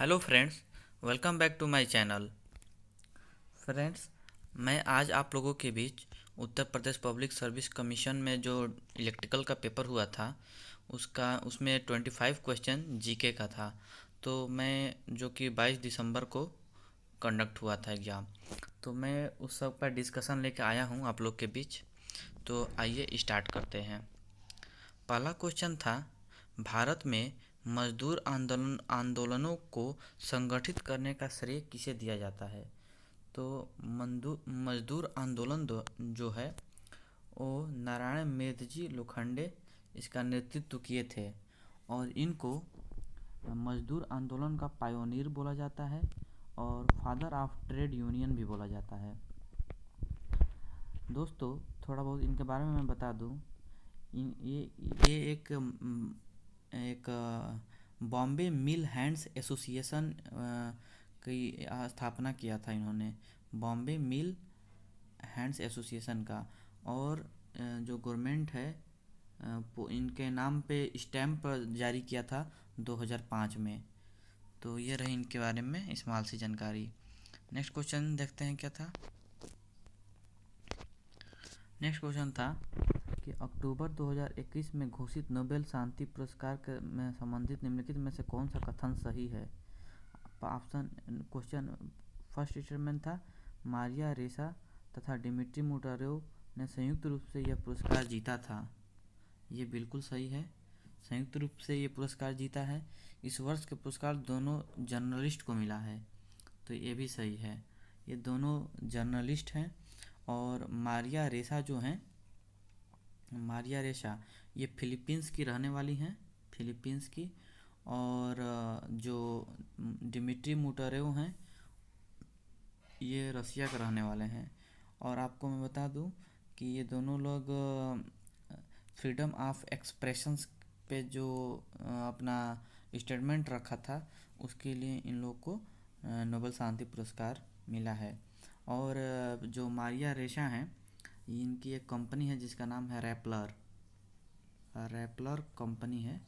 Hello friends, welcome back to my channel. Friends, मैं आज आप लोगों के बीच Uttar Pradesh public service commission में जो इलेक्ट्रिकल का पेपर हुआ था उसमें 25 क्वेश्चन जीके का था। तो मैं जो कि 22 दिसंबर को कंडक्ट हुआ था एग्ज़ाम, तो मैं उस सब का डिस्कशन लेके आया हूँ आप लोग के बीच। तो आइए स्टार्ट करते हैं। पहला क्वेश्चन था, भारत में मजदूर आंदोलनों को संगठित करने का श्रेय किसे दिया जाता है? तो मजदूर आंदोलन जो है वो नारायण मेघजी लोखंडे इसका नेतृत्व किए थे, और इनको मजदूर आंदोलन का पायोनियर बोला जाता है और फादर ऑफ ट्रेड यूनियन भी बोला जाता है। दोस्तों, थोड़ा बहुत इनके बारे में मैं बता दूं। ये एक बॉम्बे मिल हैंड्स एसोसिएशन की स्थापना किया था इन्होंने, बॉम्बे मिल हैंड्स एसोसिएशन का। और जो गवर्नमेंट है इनके नाम पे स्टैम्प जारी किया था 2005 में। तो ये रही इनके बारे में स्मॉल सी जानकारी। नेक्स्ट क्वेश्चन देखते हैं क्या था। नेक्स्ट क्वेश्चन था कि अक्टूबर 2021 में घोषित नोबेल शांति पुरस्कार में संबंधित निम्नलिखित में से कौन सा कथन सही है? ऑप्शन क्वेश्चन फर्स्ट स्टेटमेंट था, मारिया रेसा तथा डिमिट्री मोटारेव ने संयुक्त रूप से यह पुरस्कार जीता था। ये बिल्कुल सही है, संयुक्त रूप से ये पुरस्कार जीता है। इस वर्ष के पुरस्कार दोनों जर्नलिस्ट को मिला है, तो ये भी सही है। ये दोनों जर्नलिस्ट हैं। और मारिया रेसा जो हैं, मारिया रेसा ये फिलीपींस की रहने वाली हैं, फिलीपींस की। और जो डिमिट्री मोटारेव हैं ये रसिया के रहने वाले हैं। और आपको मैं बता दूं कि ये दोनों लोग फ्रीडम ऑफ एक्सप्रेशंस पे जो अपना स्टेटमेंट रखा था उसके लिए इन लोग को नोबेल शांति पुरस्कार मिला है। और जो मारिया रेशा हैं इनकी एक कंपनी है जिसका नाम है रैपलर, रैपलर कंपनी है।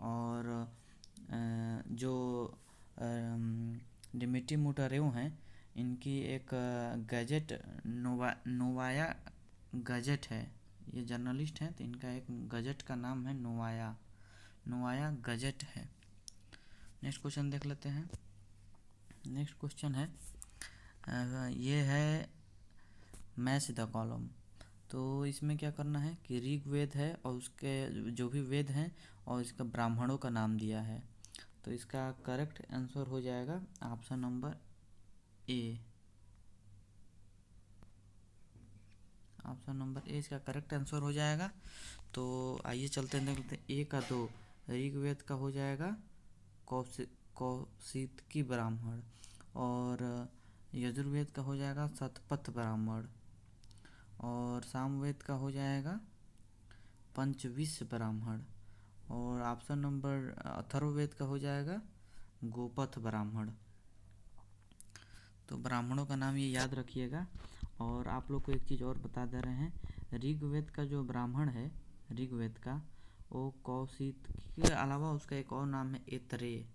और जो डिमिट्री मोटारेव हैं इनकी एक गैजेट नोवाया गैजेट है। ये जर्नलिस्ट हैं तो इनका एक गैजेट का नाम है नोवाया गैजेट है। नेक्स्ट क्वेश्चन देख लेते हैं। नेक्स्ट क्वेश्चन है ये है मैच द कॉलम। तो इसमें क्या करना है कि ऋग्वेद है और उसके जो भी वेद हैं और इसका ब्राह्मणों का नाम दिया है। तो इसका करेक्ट आंसर हो जाएगा option number A. Option number A इसका करेक्ट आंसर हो जाएगा। तो आइए चलते हैं, देखते हैं। ए का 2 ऋग्वेद का हो जाएगा कौशिकी ब्राह्मण, और यजुर्वेद का हो जाएगा शतपथ ब्राह्मण, और सामवेद का हो जाएगा पंचविश ब्राह्मण, और ऑप्शन नंबर अथर्ववेद का हो जाएगा गोपथ ब्राह्मण। तो ब्राह्मणों का नाम ये याद रखिएगा। और आप लोग को एक चीज़ और बता दे रहे हैं, ऋग्वेद का जो ब्राह्मण है ऋग्वेद का, वो कौशिक के अलावा उसका एक और नाम है एतरे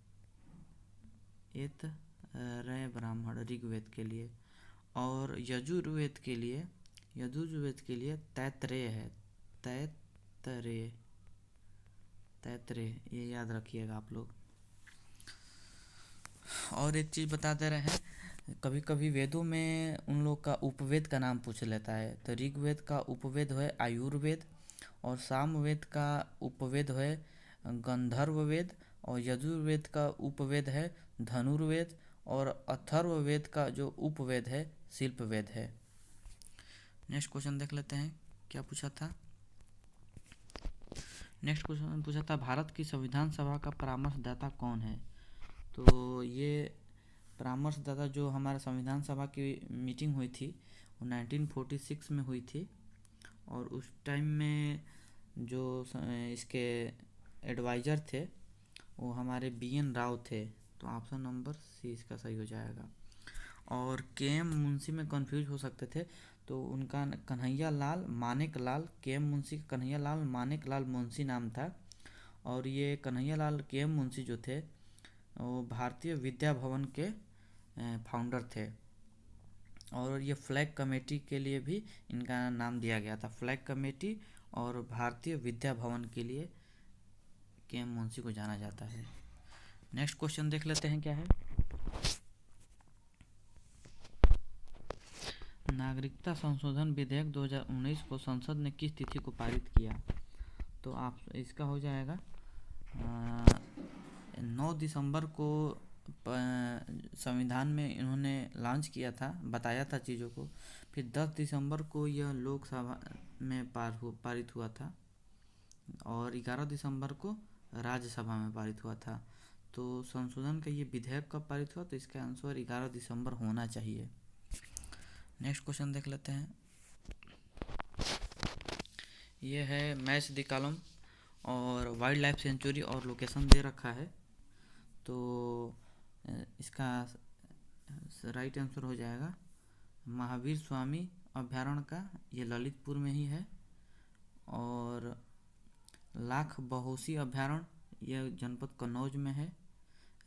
ब्राह्मण ऋग्वेद के लिए। और यजुर्वेद के लिए तैत्रेय है, तैत्रेय तैत्रेय, ये याद रखिएगा आप लोग। और एक चीज़ बता दे रहे हैं, कभी कभी वेदों में उन लोग का उपवेद का नाम पूछ लेता है। तो ऋग्वेद का उपवेद है आयुर्वेद, और सामवेद का उपवेद है गंधर्ववेद, और यजुर्वेद का उपवेद है धनुर्वेद, और अथर्ववेद का जो उपवेद है शिल्पवेद है। नेक्स्ट क्वेश्चन देख लेते हैं क्या पूछा था। नेक्स्ट क्वेश्चन पूछा था, भारत की संविधान सभा का परामर्शदाता कौन है? तो ये परामर्शदाता जो हमारा संविधान सभा की मीटिंग हुई थी वो 1946 में हुई थी, और उस टाइम में जो इसके एडवाइज़र थे वो हमारे BN राव थे। तो ऑप्शन नंबर सी इसका सही हो जाएगा। और KM मुंशी में कंफ्यूज हो सकते थे, तो उनका कन्हैया लाल मानेक लाल, KM मुंशी कन्हैया लाल मानेक लाल मुंशी नाम था। और ये कन्हैया लाल KM मुंशी जो थे वो भारतीय विद्या भवन के फाउंडर थे। और ये फ्लैग कमेटी के लिए भी इनका नाम दिया गया था, फ्लैग कमेटी और भारतीय विद्या भवन के लिए के.एम. मुंशी को जाना जाता है। नेक्स्ट क्वेश्चन देख लेते हैं क्या है। नागरिकता संशोधन विधेयक 2019 को संसद ने किस तिथि को पारित किया? तो आप इसका हो जाएगा 9 दिसंबर को संविधान में इन्होंने लॉन्च किया था, बताया था चीज़ों को। फिर 10 दिसंबर को यह लोकसभा में पारित हुआ था और 11 दिसंबर को राज्यसभा में पारित हुआ था। तो संशोधन का ये विधेयक कब पारित हुआ? तो इसका आंसर 11 दिसंबर होना चाहिए। नेक्स्ट क्वेश्चन देख लेते हैं। ये है मैच द कॉलम और वाइल्ड लाइफ सेंचुरी और लोकेशन दे रखा है। तो इसका राइट आंसर हो जाएगा महावीर स्वामी अभ्यारण्य का, ये ललितपुर में ही है। और लाख बहोसी अभ्यारण्य यह जनपद कन्नौज में है।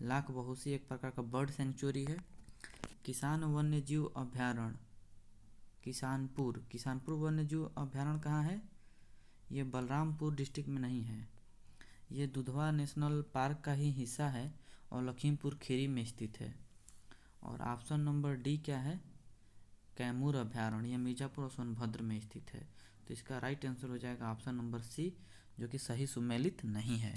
लाख बहोसी एक प्रकार का बर्ड सेंचुरी है। किसान वन्य जीव अभ्यारण्य किसानपुर वन्य जीव अभ्यारण्य कहाँ है? ये बलरामपुर डिस्ट्रिक्ट में नहीं है, ये दुधवा नेशनल पार्क का ही हिस्सा है और लखीमपुर खीरी में स्थित है। और ऑप्शन नंबर डी क्या है? कैमूर अभ्यारण्य, यह मिर्जापुर और सोनभद्र में स्थित है। तो इसका राइट आंसर हो जाएगा ऑप्शन नंबर सी, जो कि सही सुमेलित नहीं है।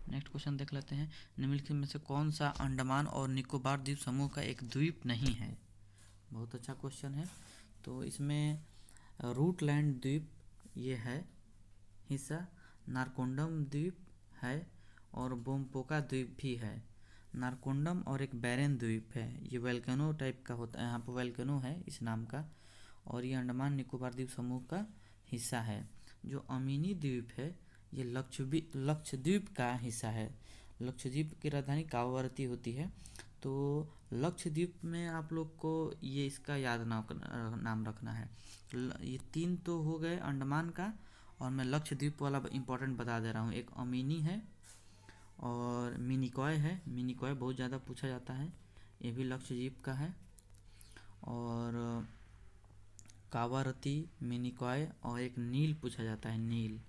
नेक्स्ट क्वेश्चन देख लेते हैं। निम्नलिखित में से कौन सा अंडमान और निकोबार द्वीप समूह का एक द्वीप नहीं है? बहुत अच्छा क्वेश्चन है। तो इसमें रूटलैंड द्वीप ये है हिस्सा, नारकोंडम द्वीप है और बोमपोका द्वीप भी है। नारकोंडम और एक बैरन द्वीप है, ये वोल्केनो टाइप का होता है, यहाँ पर वोल्केनो है इस नाम का। और ये अंडमान निकोबार द्वीप समूह का हिस्सा है। जो अमीनी द्वीप है ये लक्षद्वीप का हिस्सा है। लक्षद्वीप की राजधानी कावारती होती है। तो लक्षद्वीप में आप लोग को ये इसका नाम रखना है। ये 3 तो हो गए अंडमान का, और मैं लक्षद्वीप वाला इंपॉर्टेंट बता दे रहा हूँ। एक अमीनी है और मिनिकॉय है, मिनिकॉय बहुत ज़्यादा पूछा जाता है, ये भी लक्षद्वीप का है। और कावारती, मिनिकॉय और एक नील पूछा जाता है, नील,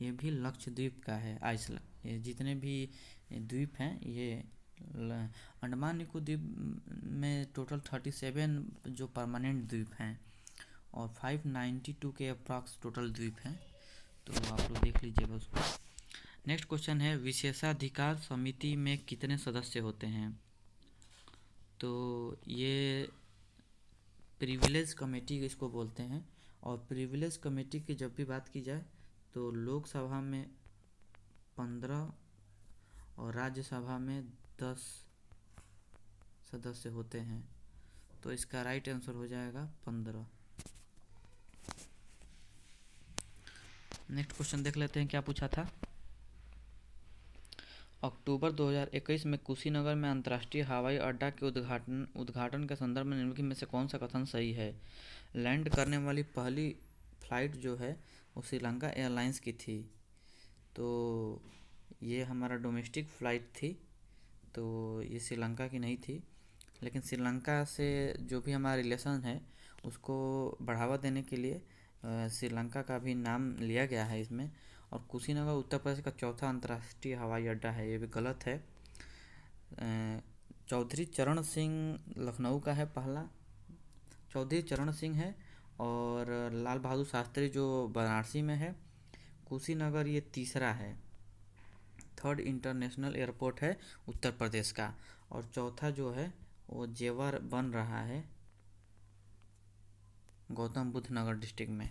ये भी लक्षद्वीप का है। आइसलैंड, ये जितने भी द्वीप हैं ये अंडमान निकोबार द्वीप में टोटल 37 जो परमानेंट द्वीप हैं और 592 के अप्रॉक्स टोटल द्वीप हैं। तो आप लोग देख लीजिएगा उसको। नेक्स्ट क्वेश्चन है, विशेषाधिकार समिति में कितने सदस्य होते हैं? तो ये प्रिविलेज कमेटी इसको बोलते हैं। और प्रिविलेज कमेटी की जब भी बात की जाए तो लोकसभा में 15 और राज्यसभा में 10 सदस्य होते हैं। तो इसका राइट आंसर हो जाएगा 15। नेक्स्ट क्वेश्चन देख लेते हैं क्या पूछा था। अक्टूबर 2021 में कुशीनगर में अंतर्राष्ट्रीय हवाई अड्डा के उद्घाटन के संदर्भ में निम्नलिखित में से कौन सा कथन सही है? लैंड करने वाली पहली फ्लाइट जो है वो श्रीलंका एयरलाइंस की थी। तो ये हमारा डोमेस्टिक फ़्लाइट थी, तो ये श्रीलंका की नहीं थी। लेकिन श्रीलंका से जो भी हमारा रिलेशन है उसको बढ़ावा देने के लिए श्रीलंका का भी नाम लिया गया है इसमें। और कुशीनगर उत्तर प्रदेश का चौथा अंतर्राष्ट्रीय हवाई अड्डा है, ये भी गलत है। चौधरी चरण सिंह लखनऊ का है पहला, चौधरी चरण सिंह है। और लाल बहादुर शास्त्री जो वाराणसी में है। कुशीनगर ये तीसरा है, 3rd इंटरनेशनल एयरपोर्ट है उत्तर प्रदेश का। और चौथा जो है वो जेवर बन रहा है गौतम बुद्ध नगर डिस्ट्रिक्ट में।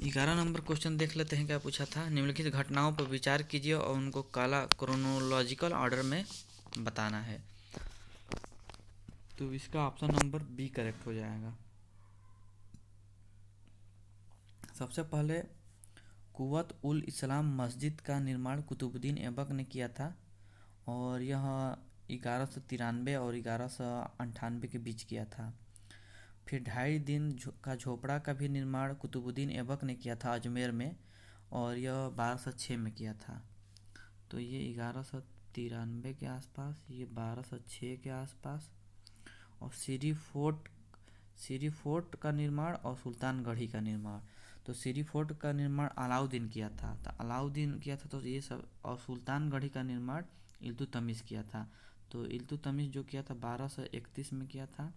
11 नंबर क्वेश्चन देख लेते हैं क्या पूछा था। निम्नलिखित घटनाओं पर विचार कीजिए और उनको क्रोनोलॉजिकल ऑर्डर में बताना है। तो इसका ऑप्शन नंबर बी करेक्ट हो जाएगा। सबसे पहले कुव्वत उल इस्लाम मस्जिद का निर्माण कुतुबुद्दीन ऐबक ने किया था और यह 1193 और 1198 के बीच किया था। फिर 2.5 दिन का झोपड़ा का भी निर्माण कुतुबुद्दीन ऐबक ने किया था अजमेर में और यह 1206 में किया था। तो ये 1193 के आसपास, ये 1206 के आसपास। और सीरी फोर्ट का निर्माण और सुल्तानगढ़ी का निर्माण। तो सीरी फोर्ट का निर्माण अलाउद्दीन किया था, तो ये सब। और सुल्तानगढ़ी का निर्माण इल्तुतमिश किया था। तो इल्तुतमिश जो किया था 1231 में किया था,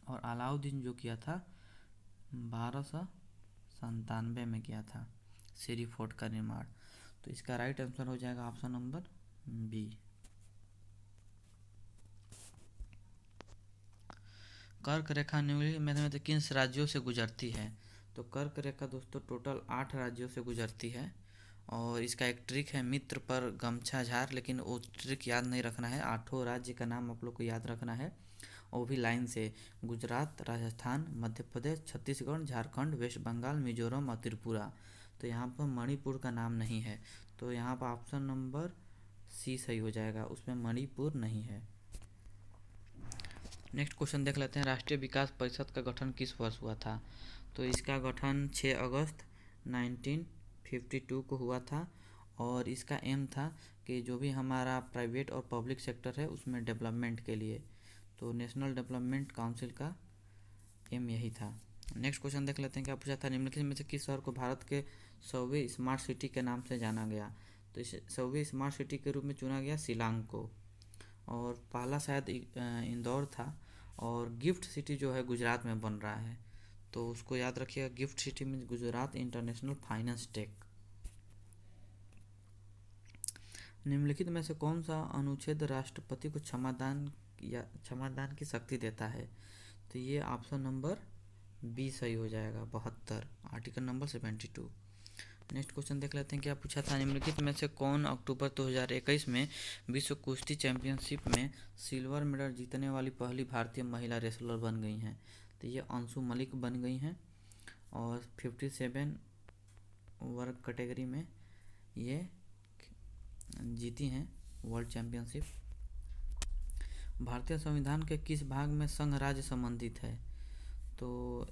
और अलाउद्दीन जो किया था 1297 में किया था सीरी फोर्ट का निर्माण। तो इसका राइट आंसर हो जाएगा ऑप्शन नंबर बी। कर्क रेखा निम्नलिखित में से किन राज्यों से गुजरती है? तो कर्क रेखा दोस्तों टोटल 8 राज्यों से गुजरती है। और इसका एक ट्रिक है, मित्र पर गमछा झार, लेकिन वो ट्रिक याद नहीं रखना है। 8 राज्य का नाम आप लोग को याद रखना है, वो भी लाइन से। गुजरात, राजस्थान, मध्य प्रदेश, छत्तीसगढ़, झारखंड, वेस्ट बंगाल, मिजोरम और त्रिपुरा। तो यहाँ पर मणिपुर का नाम नहीं है, तो यहाँ पर ऑप्शन नंबर सी सही हो जाएगा, उसमें मणिपुर नहीं है। नेक्स्ट क्वेश्चन देख लेते हैं। राष्ट्रीय विकास परिषद का गठन किस वर्ष हुआ था? तो इसका गठन 6 अगस्त 1952 को हुआ था। और इसका एम था कि जो भी हमारा प्राइवेट और पब्लिक सेक्टर है उसमें डेवलपमेंट के लिए। तो नेशनल डेवलपमेंट काउंसिल का एम यही था। नेक्स्ट क्वेश्चन देख लेते हैं। क्या पूछा था? निम्नलिखित में से किस शहर को भारत के 100वें स्मार्ट सिटी के नाम से जाना गया? तो इस 100वें स्मार्ट सिटी के रूप में चुना गया शिलांग को। और पहला शायद इंदौर था। और गिफ्ट सिटी जो है गुजरात में बन रहा है, तो उसको याद रखिएगा। गिफ्ट सिटी में गुजरात इंटरनेशनल फाइनेंस टेक। निम्नलिखित में से कौन सा अनुच्छेद राष्ट्रपति को क्षमादान की शक्ति देता है? तो ये ऑप्शन नंबर बी सही हो जाएगा, 72, आर्टिकल नंबर 72। नेक्स्ट क्वेश्चन देख लेते हैं। क्या पूछा था? निम्नलिखित में से कौन अक्टूबर 2021 में विश्व कुश्ती चैंपियनशिप में सिल्वर मेडल जीतने वाली पहली भारतीय महिला रेसलर बन गई हैं? तो ये अंशु मलिक बन गई हैं। और 57 वर्ग कैटेगरी में ये जीती हैं वर्ल्ड चैंपियनशिप। भारतीय संविधान के किस भाग में संघ राज्य संबंधित है? तो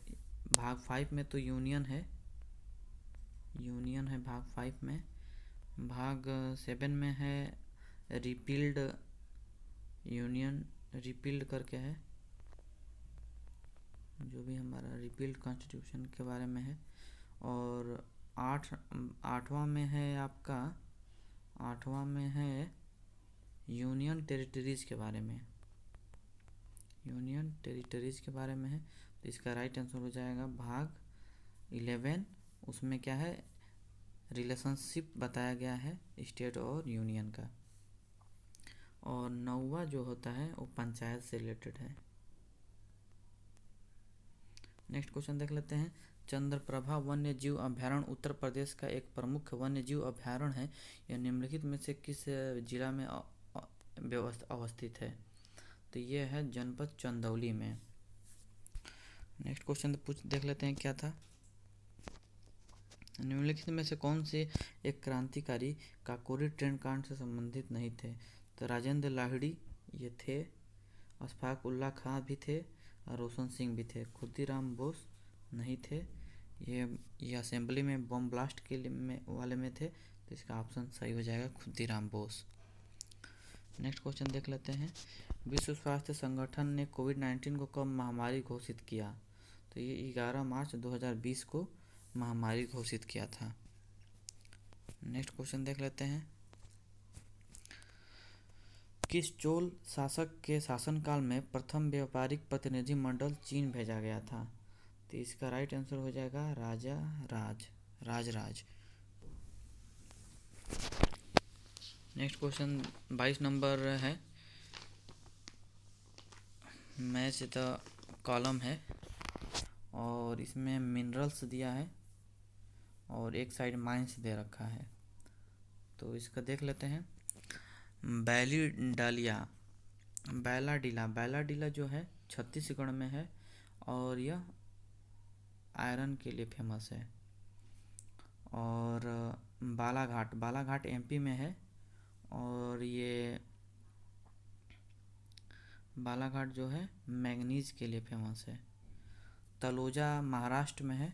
भाग 5 में तो यूनियन है भाग 5 में। भाग 7 में है रिपील्ड यूनियन, रिपील्ड करके है, जो भी हमारा रिपील्ड कॉन्स्टिट्यूशन के बारे में है। और आठवां में है आपका, 8वां में है यूनियन टेरिटरीज के बारे में, है। तो इसका राइट आंसर हो जाएगा भाग 11। उसमें क्या है, रिलेशनशिप बताया गया है स्टेट और यूनियन का। और 9वां जो होता है वो पंचायत से रिलेटेड है। नेक्स्ट क्वेश्चन देख लेते हैं। चंद्रप्रभा वन्य जीव अभयारण्य उत्तर प्रदेश का एक प्रमुख वन्य जीव अभयारण्य है। यह निम्नलिखित में से किस जिला में अवस्थित है? तो ये है जनपद चंदौली में। नेक्स्ट क्वेश्चन देख लेते हैं। क्या था? निम्नलिखित में से कौन से एक क्रांतिकारी काकोरी ट्रेन कांड से संबंधित नहीं थे? तो राजेंद्र लाहिड़ी ये थे, अशफाक उल्ला खां भी थे, और रोशन सिंह भी थे। खुदीराम बोस नहीं थे, ये असेंबली में बम ब्लास्ट के वाले में थे। तो इसका ऑप्शन सही हो जाएगा खुदीराम बोस। नेक्स्ट क्वेश्चन देख लेते हैं। विश्व स्वास्थ्य संगठन ने कोविड-19 को कब महामारी घोषित किया? तो ये 11 मार्च 2020 को महामारी घोषित किया था। नेक्स्ट क्वेश्चन देख लेते हैं। किस चोल शासक के शासनकाल में प्रथम व्यापारिक प्रतिनिधि मंडल चीन भेजा गया था? तो इसका राइट आंसर हो जाएगा राजराज। नेक्स्ट क्वेश्चन 22 नंबर है। मैच द कॉलम है और इसमें मिनरल्स दिया है और एक साइड माइंस दे रखा है। तो इसका देख लेते हैं। बैलाडीला जो है छत्तीसगढ़ में है और यह आयरन के लिए फेमस है। और बालाघाट एमपी में है और ये बालाघाट जो है मैंगनीज के लिए फेमस है। तलोजा महाराष्ट्र में है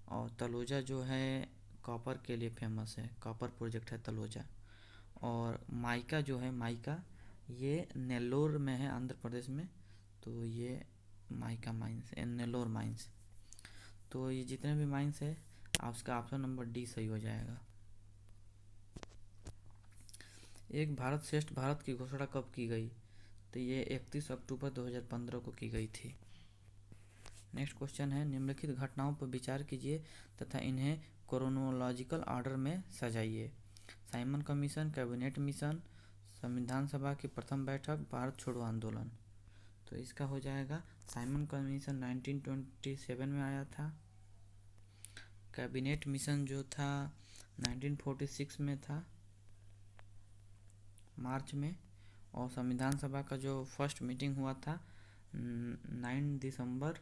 और तलोजा जो है कॉपर के लिए फेमस है, कॉपर प्रोजेक्ट है तलोजा। और माइका जो है, माइका ये नेल्लोर में है, आंध्र प्रदेश में। तो ये माइका माइंस, नेल्लोर माइंस। तो ये जितने भी माइंस है, उसका ऑप्शन नंबर डी सही हो जाएगा। एक भारत श्रेष्ठ भारत की घोषणा कब की गई? तो ये 31 अक्टूबर 2015 को की गई थी। नेक्स्ट क्वेश्चन है, निम्नलिखित घटनाओं पर विचार कीजिए तथा इन्हें क्रोनोलॉजिकल ऑर्डर में सजाइए। साइमन कमीशन, कैबिनेट मिशन, संविधान सभा की प्रथम बैठक, भारत छोड़ो आंदोलन। तो इसका हो जाएगा साइमन कमीशन 1927 में आया था। कैबिनेट मिशन जो था 1946 में था, मार्च में। और संविधान सभा का जो फर्स्ट मीटिंग हुआ था 9 दिसंबर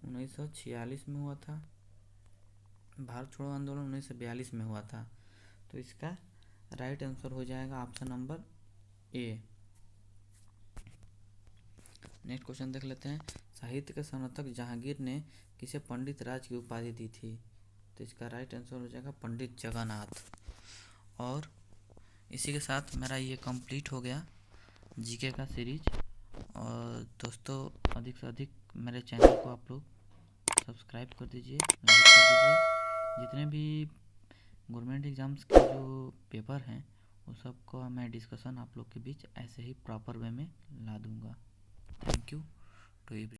1946 में हुआ था। भारत छोड़ो आंदोलन 1942 में हुआ था। तो इसका राइट आंसर हो जाएगा option number A. Next question देख लेते हैं, साहित्य के संरक्षक जहांगीर ने किसे पंडित राज की उपाधि दी थी? तो इसका राइट आंसर हो जाएगा पंडित जगन्नाथ। और इसी के साथ मेरा ये कंप्लीट हो गया जीके का सीरीज। और दोस्तों, अधिक से अधिक मेरे चैनल को आप लोग सब्सक्राइब कर दीजिए, लाइक कर दीजिए। जितने भी गवर्नमेंट एग्ज़ाम्स के जो पेपर हैं वो सबको मैं डिस्कशन आप लोग के बीच ऐसे ही प्रॉपर वे में ला दूँगा। Thank you to every